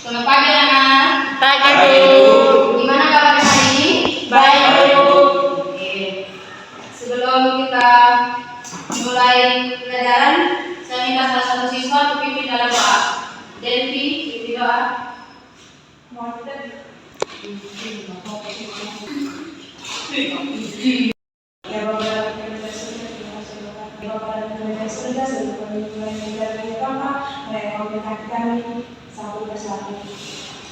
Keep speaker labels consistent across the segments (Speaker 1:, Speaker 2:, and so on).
Speaker 1: Selamat pagi anak.
Speaker 2: Pagi Bu.
Speaker 1: Gimana kabarnya hari ini?
Speaker 2: Baik Bu.
Speaker 1: Oke. Sebelum kita mulai pelajaran, saya minta salah satu siswa untuk pimpin dalam doa. Delvi, pimpin doa.
Speaker 3: Ya Bapa yang ada di surga, terima kasih Bapa. Ya Bapa yang ada di surga, sebelum dimulai mengajar dari Bapa, mereka memberkati kami sampai bersatu.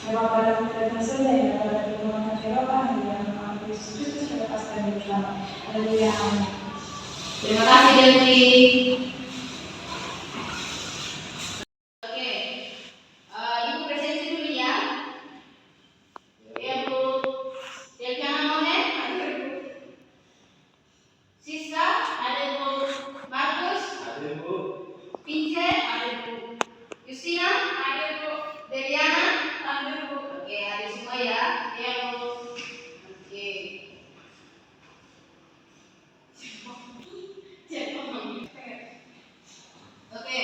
Speaker 3: Ya Bapa yang ada di surga, yang ada di rumah hati Bapa, yang nama Yesus Kristus melepaskan hidup kami. Haleluya, amin.
Speaker 1: Terima kasih Delvi. Oke, Ibu presensi dulu ya. Ya Bu, Delvi anak Mone, ada Bu Siska, ada Bu Markus,
Speaker 4: Ada Bu.
Speaker 1: Pince, ada Bu Justina, ada Bu Deliana, ada Bu. Oke, ada semua ya. Ya Bu. Oke. Oke.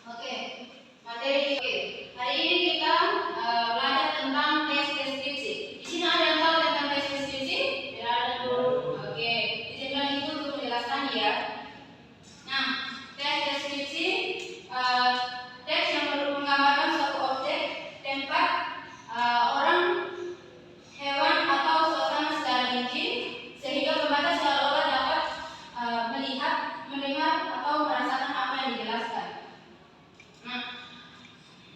Speaker 1: Oke. Materi oke. Hari ini kita belajar tentang tes deskripsi. Di sini ada yang tahu tentang tes deskripsi? Tidak ada Bu. Oke. Izinkan Ibu untuk menjelaskan ya. Nah, tes deskripsi teks yang menggambarkan suatu objek, tempat, orang, hewan atau suasana secara rinci sehingga pembaca seolah-olah dapat melihat, mendengar atau merasakan apa yang dijelaskan. Nah,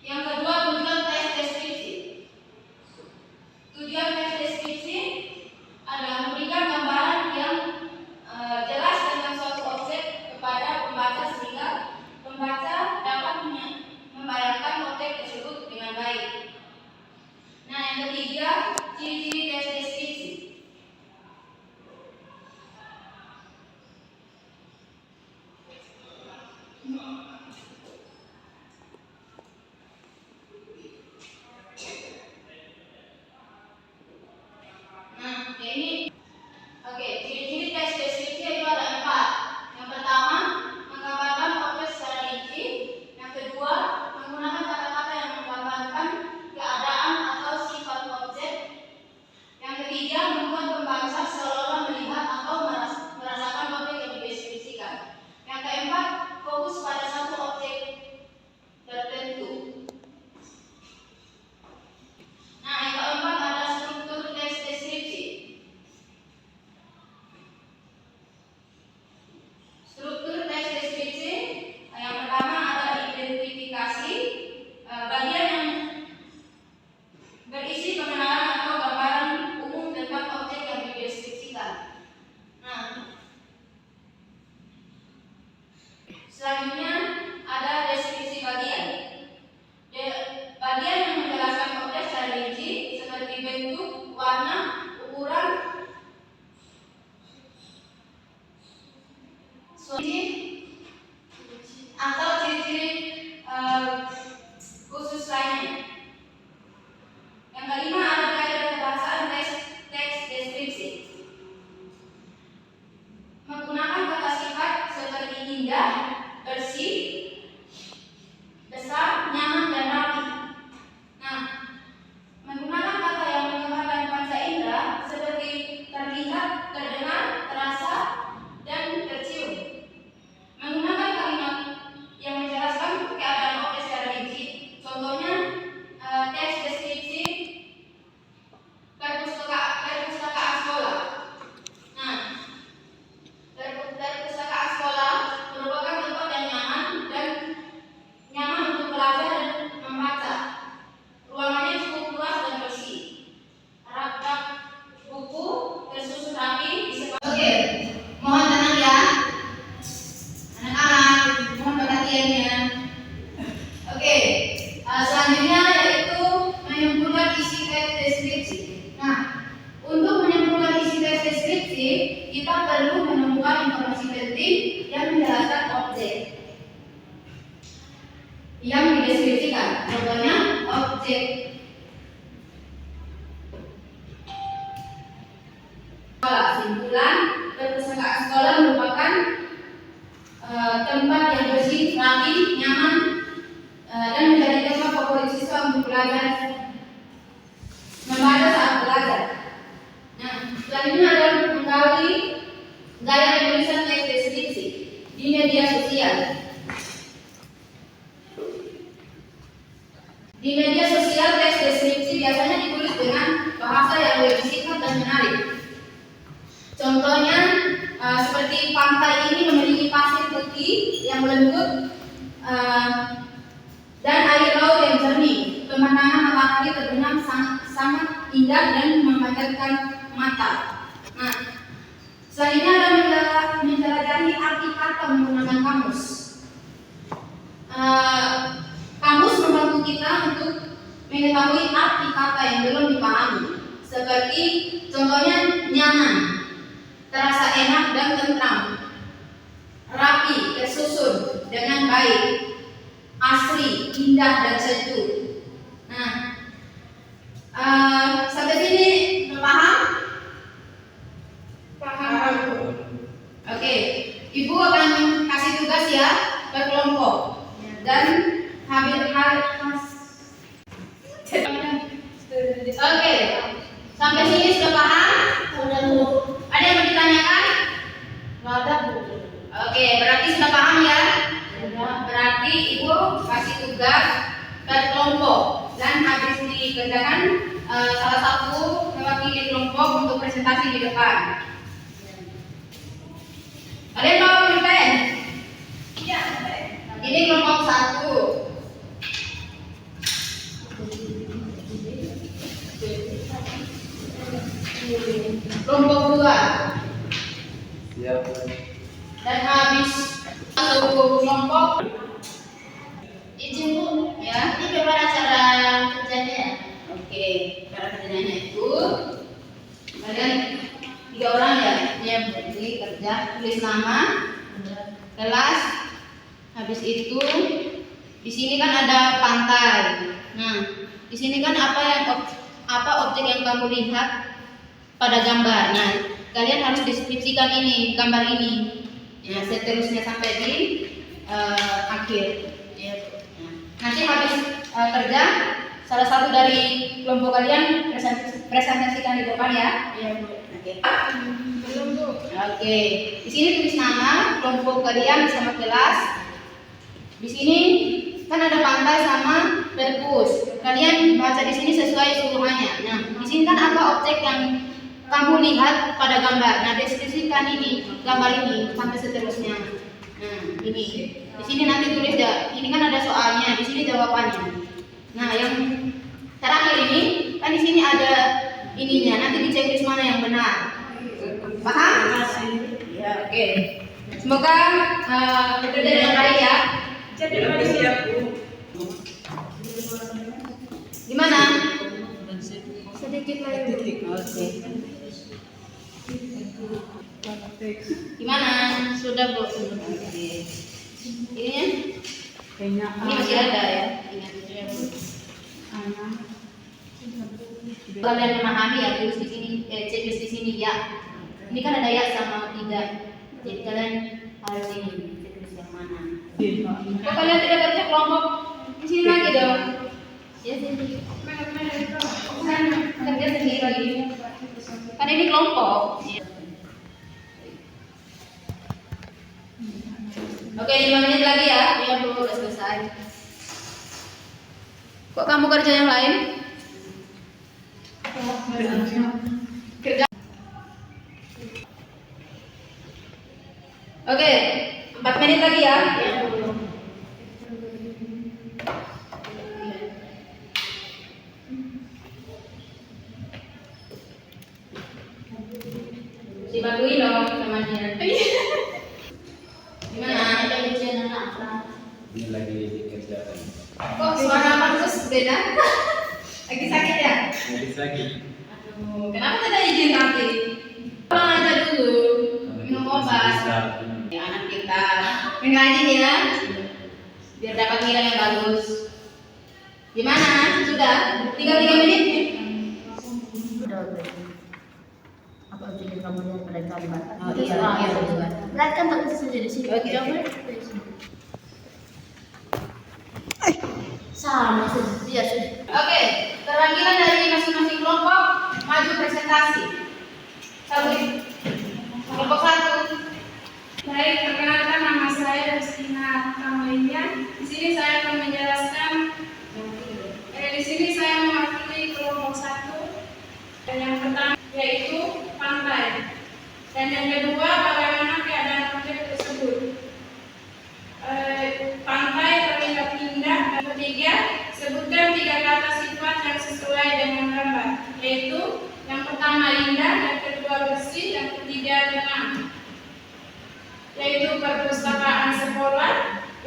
Speaker 1: yang kedua tujuan tes deskripsi. Tujuan tes deskripsi adalah memberikan gambaran yang jelas tentang suatu objek kepada pembaca sehingga pembaca dapat membayangkan objek tersebut dengan baik. Nah, yang ketiga, ciri-ciri tes deskripsi. Nah, ini oke, ciri-ciri tes deskripsi itu ada 4. Yang pertama, menggambarkan objek secara rinci. Yang kedua, menggunakan kata-kata yang menggambarkan keadaan atau sifat objek. Yang ketiga, membuat pembaca seolah-olah melihat atau merasakan objek yang dideskripsikan. Yang keempat, fokus pada satu objek tertentu. Nah, yang keempat ada struktur tes deskripsi. Struktur tes deskripsi yang pertama ada identifikasi, bagian yang berisi pengenalan atau gambaran umum tentang objek yang dideskripsikan. Nah, selanjutnya ada deskripsi bagian. Bagian yang menjelaskan objek secara rinci seperti bentuk, warna, ukuran, atau ciri-ciri khusus lainnya. Yang kelima ada kaidah kebahasaan teks deskripsi. Menggunakan kata sifat seperti indah, bersih, besar, nyaman, dan rapi. Nah, menggunakan kata yang menggambarkan panca indera seperti terlihat, terdengar, terasa, dan tercium. Menggunakan kalimat yang menjelaskan keadaan objek secara rinci. Contohnya tes deskripsi perpustakaan sekolah. Nah, perpustakaan sekolah merupakan tempat yang nyaman untuk belajar dan membaca. Ruangannya cukup luas dan bersih. Rak-rak buku tersusun rapi di sekolah. Oke, mohon tenang ya. Anak-anak, mohon perhatiannya. Oke, selanjutnya yaitu menyimpulkan isi tes deskripsi. Nah, untuk menyimpulkan isi tes deskripsi, kita perlu menemukan informasi penting yang menjelaskan objek yang dideskripsikan. Contohnya, objek sekolah. Simpulan, perpustakaan sekolah merupakan tempat yang bersih, rapi, nyaman, dan menjadi tempat favorit siswa untuk belajar, membaca saat belajar. Nah, selanjutnya adalah menggali gaya penulisan teks deskripsi di media sosial. Di media sosial, teks deskripsi biasanya ditulis dengan bahasa yang lebih singkat dan menarik. Contohnya, seperti pantai ini memiliki pasir putih yang lembut dan air laut yang jernih. Pemandangan matahari terbenam sangat indah dan memanjatkan mata. Nah, selanjutnya ada menjelajahi arti kata menggunakan kamus. Kamus membantu kita untuk mengetahui arti kata yang belum dipahami. Seperti contohnya nyaman, terasa enak dan tentram, rapi, tersusun dengan baik, asri, indah dan sejuk. Nah, sampai sini paham?
Speaker 3: Paham.
Speaker 1: Oke, Ibu akan kasih tugas ya berkelompok dan Oke, sampai sini sudah paham?
Speaker 2: Sudah, Bu.
Speaker 1: Ada yang mau ditanyakan?
Speaker 2: Nggak ada, Bu.
Speaker 1: Oke, berarti sudah paham ya?
Speaker 2: Sudah.
Speaker 1: Berarti Ibu kasih tugas berkelompok dan habis dikerjakan salah satu mewakili kelompok untuk presentasi di depan. Ada yang mau pulpen? Iya. Ini kelompok 1. Kelompok 2.
Speaker 4: Siap.
Speaker 1: Dan habis satu kelompok
Speaker 2: Izin, Bu.
Speaker 1: ya.
Speaker 2: Ini bagaimana cara kerjanya ya?
Speaker 1: Oke, cara kerjanya itu kalian 3 orang ya.
Speaker 2: Iya, Bu.
Speaker 1: Jadi kerja tulis nama, kelas. Habis itu di sini kan ada pantai. Nah, di sini kan apa objek yang kamu lihat pada gambar. Nah, kalian harus deskripsikan ini, gambar ini. Ya, seterusnya sampai di akhir.
Speaker 2: Iya, Bu.
Speaker 1: Nah, nanti habis kerja, salah satu dari kelompok kalian presentasikan di depan ya.
Speaker 2: Iya, Bu.
Speaker 1: Oke.
Speaker 3: Belum, Bu.
Speaker 1: Oke. Di sini tulis nama kelompok kalian sama kelas. Di sini kan ada pantai sama perpus. Kalian baca di sini sesuai suruhannya. Nah, di sini kan apa objek yang kamu lihat pada gambar. Nah, deskripsikan ini, gambar ini sampai seterusnya. Nah, ini. Di sini nanti tulis ya. Ini kan ada soalnya, di sini jawabannya. Nah, yang terakhir ini kan di sini ada ininya. Nanti dicek mana yang benar. Paham? Ya, oke. Semoga bekerja dengan baik ya.
Speaker 3: Jadi mari siap, Bu.
Speaker 1: Gimana?
Speaker 3: Sedikit lagi, Bu.
Speaker 1: Oke. Gimana?
Speaker 2: Sudah, Bu.
Speaker 1: Oke. Ininya?
Speaker 3: Kayaknya
Speaker 1: Ini masih ada ya. Ingat.
Speaker 2: Iya, Bu.
Speaker 1: Kalian memahami ya, tulis di sini, checklist di sini ya. Ini kan ada ya sama tidak. Jadi kalian harus ini checklist yang mana. Kalau kalian tidak kerja kelompok, di sini lagi dong. Ya sini. Kan kerja sendiri. Kan ini kelompok. Oke, 5 menit lagi ya.
Speaker 2: Iya, Bu.
Speaker 1: Udah selesai. Kok kamu kerja yang lain? Kerja. Oke, 4 menit lagi ya.
Speaker 2: Iya, Bu.
Speaker 1: Dibantuin dong temannya. Gimana?
Speaker 2: Ada ujian anak apa?
Speaker 4: Ini lagi dikerjakan.
Speaker 1: Kok suara Markus beda? Lagi sakit ya?
Speaker 4: Lagi sakit.
Speaker 1: Aduh, kenapa tidak izin nanti? Pulang aja dulu, minum obat. Ya, anak kita mengaji ya, biar dapat nilai yang bagus. Gimana? Sudah? Tinggal 3 menit?
Speaker 2: Sudah, Bu. Apa ujian kamu lihat pada gambar?
Speaker 1: Oh iya, iya,
Speaker 2: Beratkan tak bisa saja di sini.
Speaker 1: Oke,
Speaker 2: Jangan
Speaker 1: oke.
Speaker 2: dari sini. Sama saja. Biar sudah.
Speaker 1: Oke, perwakilan dari masing-masing kelompok maju presentasi. Kelompok 1.
Speaker 3: Baik, perkenalkan nama saya Rustina Kamalia. Di sini saya akan menjelaskan. Di sini saya mewakili kelompok 1. Dan yang pertama yaitu pantai. Dan yang kedua bagaimana keadaan objek tersebut. Pantai terlihat indah. Dan ketiga, sebutkan 3 kata sifat yang sesuai dengan gambar, yaitu yang pertama indah, yang kedua bersih, yang ketiga tenang. Yaitu perpustakaan sekolah,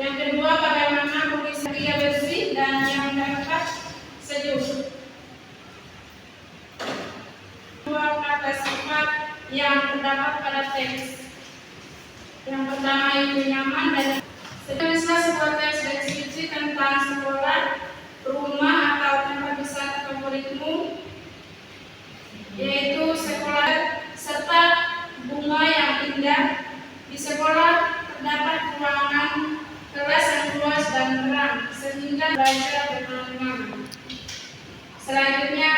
Speaker 3: yang kedua bagaimana tulisan dia bersih, dan yang keempat sejuk. 2 kata sifat yang terdapat pada teks. Yang pertama itu nyaman dan seterusnya sebuah teks deskripsi tentang sekolah, rumah atau tempat wisata favoritmu, yaitu sekolah serta bunga yang indah. Di sekolah terdapat ruangan kelas yang luas dan terang sehingga belajar bermanfaat. Selanjutnya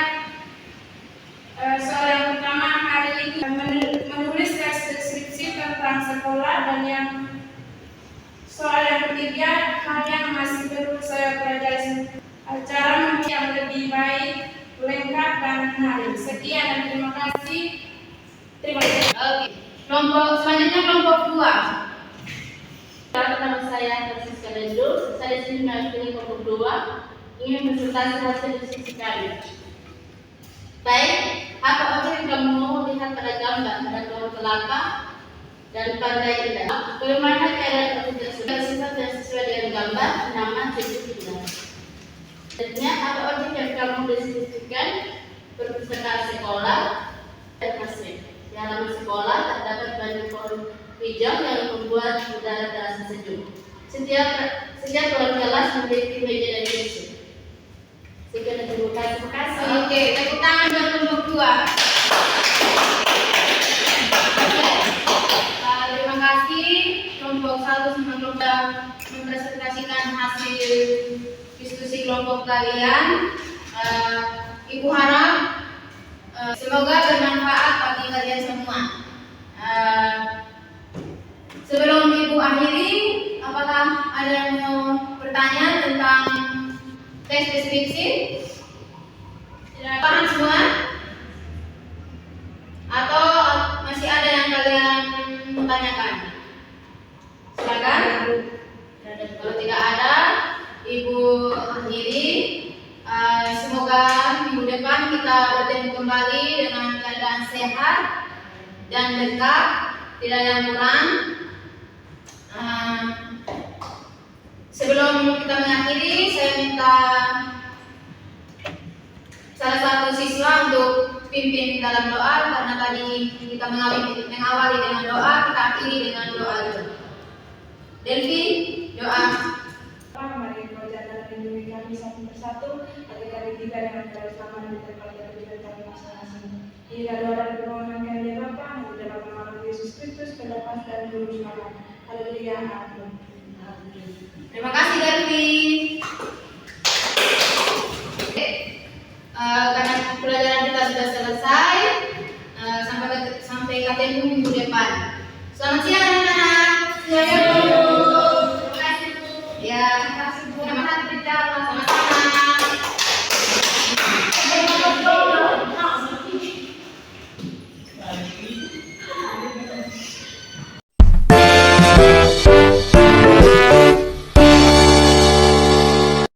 Speaker 3: soal yang pertama hari ini menulis teks deskripsi tentang sekolah, dan yang soal yang ketiga hal yang masih perlu saya pelajari, cara membuat yang lebih baik, lengkap dan menarik. Sekian dan terima kasih. Terima kasih.
Speaker 1: Oke. Selanjutnya kelompok 2. Nama saya Francisca Lendul. Saya di sini mewakili kelompok 2 ingin presentasi hasil diskusi kami. Baik, apa objek yang kamu lihat pada gambar? Ada pohon kelapa dan pantai indah. Bagaimana keadaan objek tersebut? Sifat yang sesuai dengan gambar, nyaman, sejuk, indah. Selanjutnya, apa objek yang kamu deskripsikan? Perpustakaan sekolah dan masjid. Di halaman sekolah terdapat banyak pohon hijau yang membuat udara terasa sejuk. Setiap ruang kelas memiliki meja dan kursi. Sekian dan terima kasih. Oke, tepuk tangan buat kelompok 2. Terima kasih kelompok 1 sama kelompok mempresentasikan hasil diskusi kelompok kalian. Ibu harap semoga bermanfaat bagi kalian semua. Sebelum Ibu akhiri, apakah ada yang mau bertanya tentang teks deskripsi? Paham semua? Atau masih ada yang kalian tanyakan? Silakan. Kalau tidak ada, Ibu akhiri. Semoga minggu depan kita bertemu kembali dengan keadaan sehat dan lengkap, tidak ada yang kurang. Sebelum kita mengakhiri, saya minta salah satu siswa untuk pimpin dalam doa, karena tadi kita mengawali dengan doa, kita akhiri dengan doa juga. Delvi, doa.
Speaker 3: Mari Engkau jangan lindungi kami satu persatu, agar kami tiba dengan kebersamaan di tempat yang tujuan kami masing-masing. Hingga doa dan permohonan kami ya Bapa, di dalam nama Yesus Kristus, berlepas dan juru selamat. Haleluya, amin.
Speaker 1: Terima kasih Delvi. Karena pelajaran kita sudah selesai, sampai ketemu minggu depan. Selamat siang anak-anak. Siang dulu. Terima kasih Bu. Ya, terima kasih Bu. Selamat berjalan. Sama-sama.